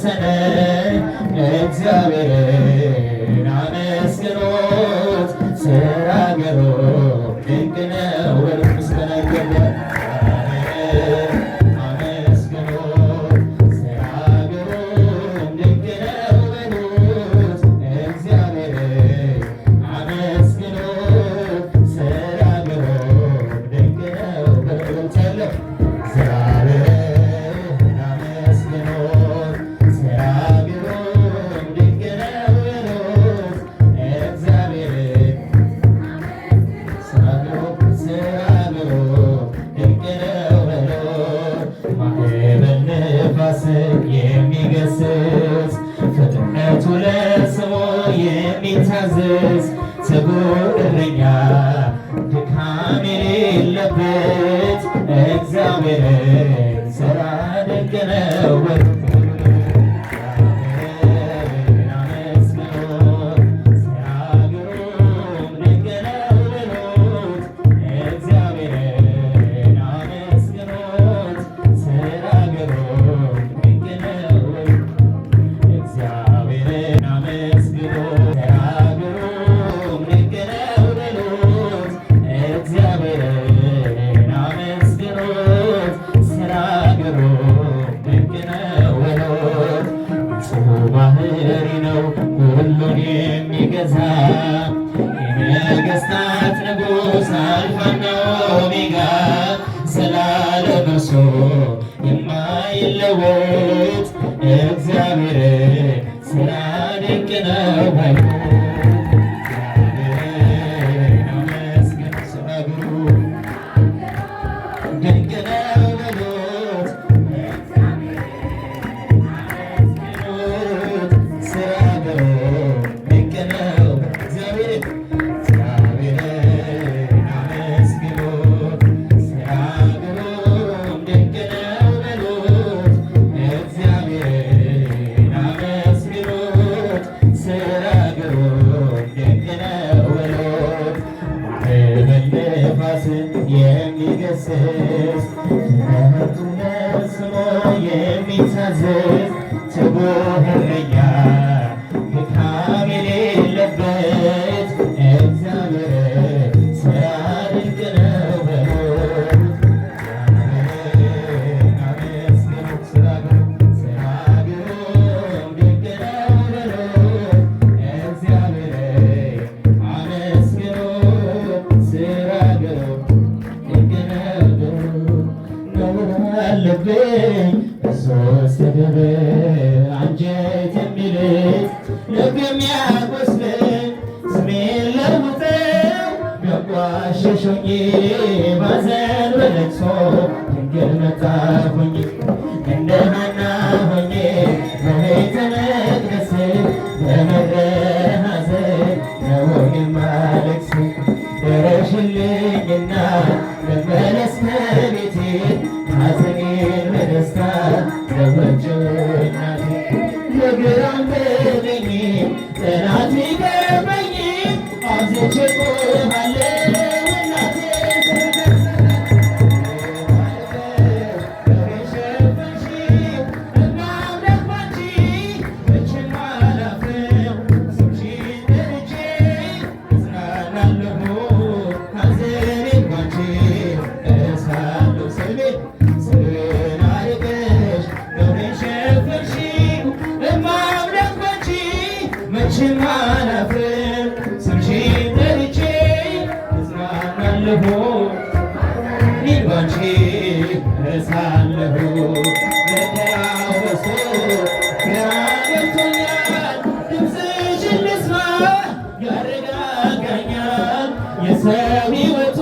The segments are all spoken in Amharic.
ወሰነ እግዚአብሔርን አመስግኖት ስራ ግሩም ድንቅ ነው ምስጋና ይገባል። የሚገስጽ ፍጥነቱ ለስሙ የሚታዘዝ ትጉህ እረኛ ድካም የሌለበት እግዚአብሔርን ሥራ ድንቅ ነው። ሁሉን የሚገዛ የነገሥታት ንጉሥ አልፋና ኦሜጋ ስላለ በርሱ የማይለወጥ እግዚአብሔር ሥራ ድንቅ ነው። የሚገስጽ ፍጥነቱ ለስሙ የሚታዘዝ ትጉህ እረኛ ድካም የሌለበት እግዚአብሔር ሥራ ድንቅ ነው በሉት። አመስግኑት ሥራ ግሩም ድንቅ ነው በሉት። እግዚአብሔር አመስግኑት ሥራ ግሩም አለብኝ በሶስት ስድብ አንጀት የሚልጥ ልብ የሚያቆስለኝ ስሜን ለውጠው ቢያቋሽሹኝ ባዘን በለቅሶ ድንግል መጣሁኝ እንደ ሐና ሆኜ በቤተ መቅደስ በምድረ ሐዘን ነው የማለቅስ ደረሽልኝና ልመለስ ከቤቴ ሐዘኔን በደስታ ለወጭው እናቴ ለግራም ለቀኝም ጠላት ቢቀርበኝም አብዝቼ እቆማለሁ እናቴ ስለሸፈንሽኝ እናምለክ ባንቺ መቼም አላፍርም ስምሽን ጠርቼ እጽናናለሁ ሐዘኔን ባንቺ እረሳለሁ ስሜን መቼም አላፍርም ስምሽን ጠርቼ እጽናናለሁ እኔን ባንቺ እረሳለሁ። መከራው በዝቶ ግራ ገብቶኛል ድምፅሽን ልስማ ያረጋጋኛል የሰው ሕይወቱ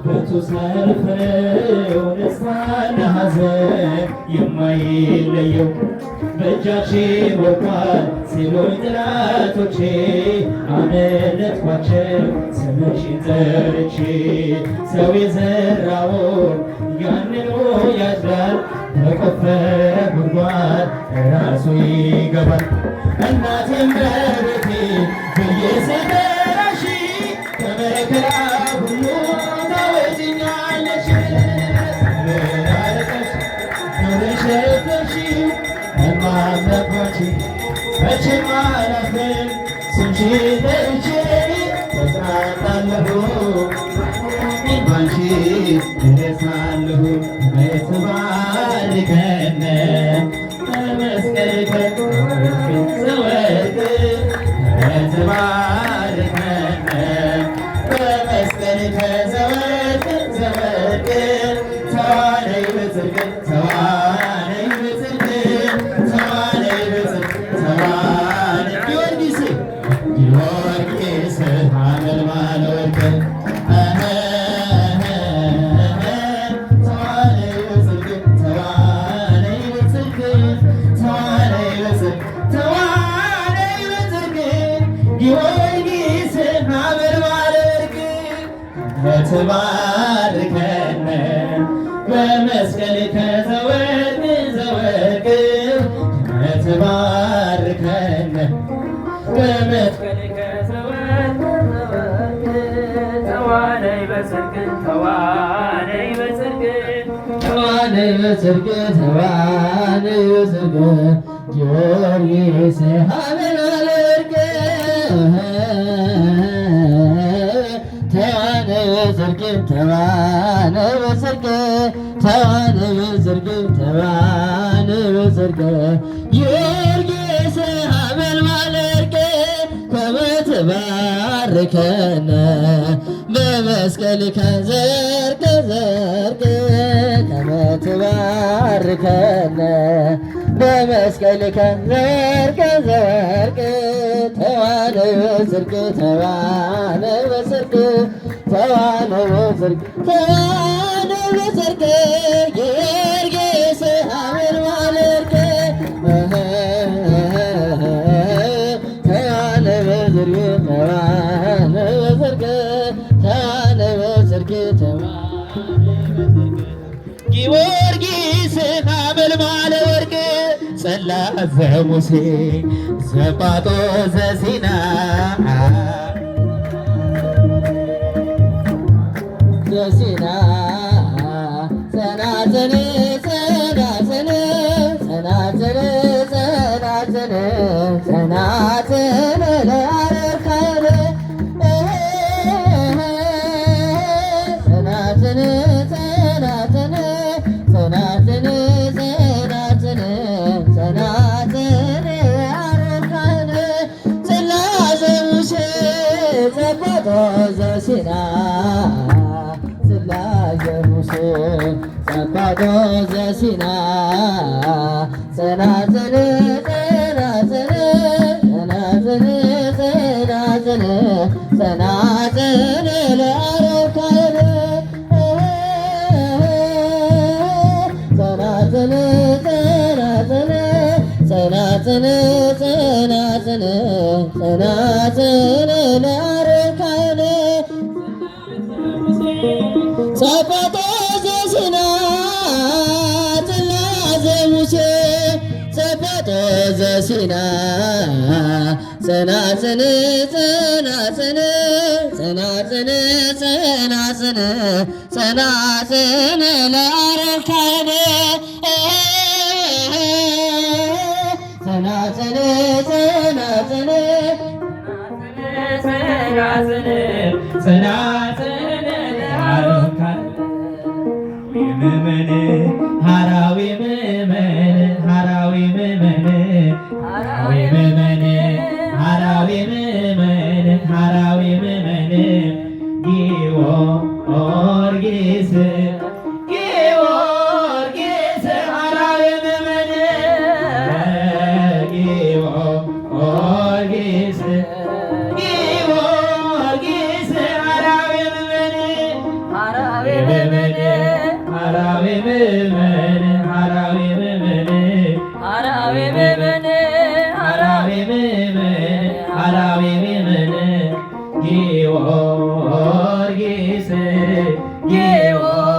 ብርቱ ሰልፍ ነው ደስታና ሐዘን የማይለየው በእጃችን ወድቋል ሲሉኝ ጠላቶቼ አመለጥኳቸው ስምሽን ጠርቼ ሰው የዘራውን ያንኑ ያጭዳል በቆፈረ ጉድጓድ ራሱ ይገባል። እናቴም በቤቴ ብዬ ስጠራሽ ከመከራ ሁሉ ታወጪኛለሽ። ምን አለቀሽ ሸፈንሽው አለባች መቼም አላፍርም ስምሽን ጠርቼ እጽናናለሁ ባንቺ እረሳለሁ በትባርከነ በመስቀልከ ዘወርቅ በትባርከነ በመስቀልከ ዘወርቅ ዘወርቅ ተዋነይ በጽድቅ ተዋነይ በጽድቅ ተዋነይ በጽድቅ ተዋነይ ጊዮርጊስ ጊዮርጊስ ሐመልማለ ወርቅ ትባርከነ በመስቀልከ ዘወርቅ ዘወርቅ ትባርከነ በመስቀልከ ዘወርቅ ዘወርቅ ተዋነይ በጽድቅ ተዋነይ በጽድቅ ተዋነይ በጽድቅ ተዋነይ በጽድቅ ጊዮርጊስ ሐመልማለ ወርቅ ተዋነይ በጽድቅ ተዋነይ በጽድቅ ተዋነይ በጽድቅ ተዋነይ በጽድቅ ጊዮርጊስ ሐመልማለ ወርቅ ከመ ትባርከነ በመስቀልከ ዘወርቅ ዘወርቅ ከመ ትባርከነ በመስቀልከ ዘወርቅ ዘወርቅ ተዋነይ በጽድቅ ተዋነይ በጽድቅ ተዋነይ በጽድቅ ተዋነይ በጽድቅ ጊዮርጊስ ሐመልማለ ወርቅ ተዋነይ በጽድቅ ተዋነይ በጽድቅ ተዋነይ በጽድቅ ተዋነይ በጽድቅ ጊዮርጊስ ሐመልማለ ወርቅ ጽላተ ሙሴ ዘጳጦስ ዘሲና ዘሲና ጸናጽል ጸናጽል ጸናጽል ጸናጽል ጸናጽል ለአረካለ ጸናጽል ጸናጽል ጸናጽል ጸናጽል ጸናጽል አረካለ ጽላተ ሙሴ ዘጳጦስ ዘሲና ጽላተ ሙሴ ዘጳጦስ ዘሲና ጸናጽል ጸናጽል ጸናጽል ጸናጽል ጸናጽል ለአረካለ ጸናጽል ጸናጽል ጸናጽል ጸናጽል ጸናጽል ለአረካለ ዘጳጦስ ዘሲና ጽላተ ሙሴ ዘጳጦስ ዘሲና ጸናጽል ጸናጽል ጸናጽል ጸናጽል ጸናጽል ለአረካለ ጸናጽል ጸናጽል ጸናጽል ጸናጽል ለአረካለ ምእመን ሐራዊ ምእመን ሐራዊ ምእመን ሐራዊ ምእመን ሐራዊ ምእመን ሐራዊ ምእመን ጊዮርጊስ ጊዮርጊስ ሐራዊ ምእመን ጊዮርጊስ ጊዮርጊስ ሐራዊ ምእመን ሐራዊ ምእመን ሐራዊ ምእመን ሐራዊ ምእመን ሐራዊ ምእመን ሐራዊ ምእመን ሐራዊ ምእመን ጊዮርጊስ ጊዮርጊስ